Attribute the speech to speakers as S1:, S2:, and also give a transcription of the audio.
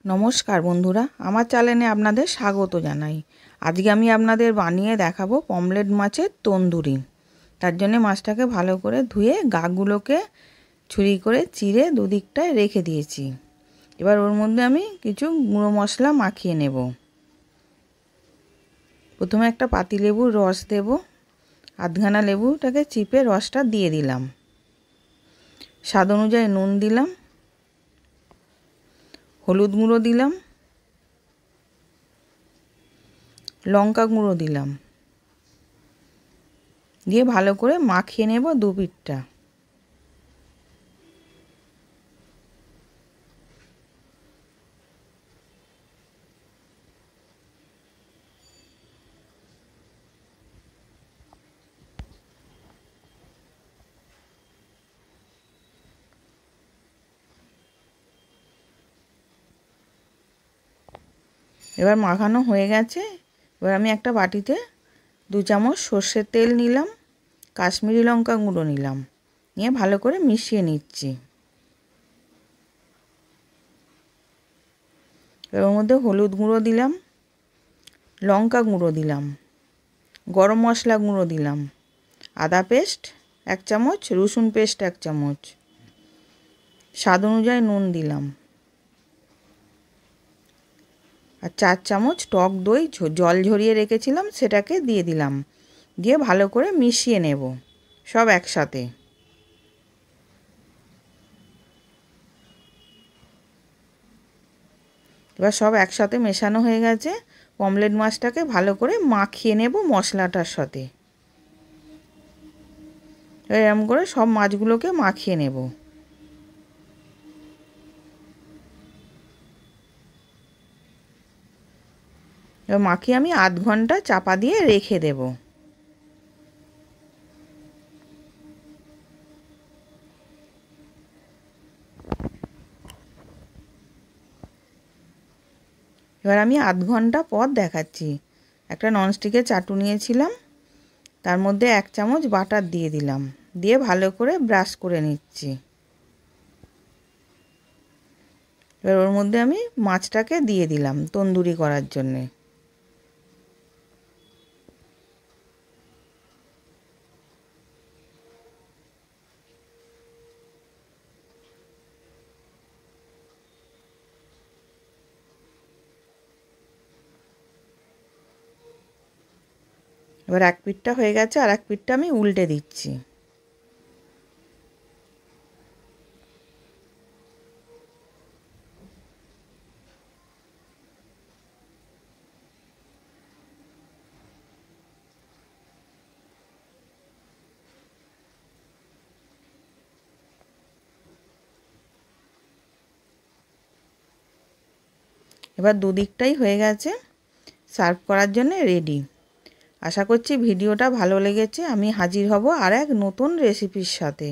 S1: নমস্কার বন্ধুরা, আমার চ্যানেলে আপনাদের স্বাগত জানাই। আজকে আমি আপনাদের বানিয়ে দেখাবো পমফ্রেট মাছের তন্দুরি। তার জন্য মাছটাকে ভালো করে ধুয়ে গাগুলোকে ছুরি করে চিড়ে দুদিকটায় রেখে দিয়েছি। এবার ওর মধ্যে আমি কিছু গুঁড়ো মশলা মাখিয়ে নেব। প্রথমে একটা পাতিলেবুর রস দেব। আধখানা লেবুটাকে চিপে রসটা দিয়ে দিলাম। স্বাদ অনুযায়ী নুন দিলাম, হলুদ গুঁড়ো দিলাম, লঙ্কা গুঁড়ো দিলাম, দিয়ে ভালো করে মাখিয়ে নেব দু পিঠটা। এবার মাখানো হয়ে গেছে। এবার আমি একটা বাটিতে 2 চামচ সর্ষের তেল নিলাম, কাশ্মীরি লঙ্কা গুঁড়ো নিলাম, নিয়ে ভালো করে মিশিয়ে নিচ্ছি। এর মধ্যে হলুদ গুঁড়ো দিলাম, লঙ্কা গুঁড়ো দিলাম, গরম মশলা গুঁড়ো দিলাম, আদা পেস্ট 1 চামচ, রসুন পেস্ট 1 চামচ, স্বাদ অনুযায়ী নুন দিলাম, আর 4 চামচ টক দই জল ঝরিয়ে রেখেছিলাম সেটাকে দিয়ে দিলাম। দিয়ে ভালো করে মিশিয়ে নেব সব একসাথে। এবার সব একসাথে মেশানো হয়ে গেছে। পমফ্রেট মাছটাকে ভালো করে মাখিয়ে নেব মশলাটার সাথে। এরকম করে সব মাছগুলোকে মাখিয়ে নেব। এবার মাখিয়ে আমি আধ ঘন্টা চাপা দিয়ে রেখে দেব। এবার আমি আধ ঘন্টা পর দেখাচ্ছি। একটা ননস্টিকের চাটু নিয়েছিলাম, তার মধ্যে 1 চামচ বাটার দিয়ে দিলাম, দিয়ে ভালো করে ব্রাশ করে নিচ্ছি। এবার ওর মধ্যে আমি মাছটাকে দিয়ে দিলাম তন্দুরি করার জন্যে। এবার এক পিঠটা হয়ে গেছে, আর এক পিঠটা আমি উল্টে দিচ্ছি। এবার দুদিকটাই হয়ে গেছে, সার্ভ করার জন্য রেডি। আশা করছি ভিডিওটা ভালো লেগেছে। আমি হাজির হব আর এক নতুন রেসিপির সাথে।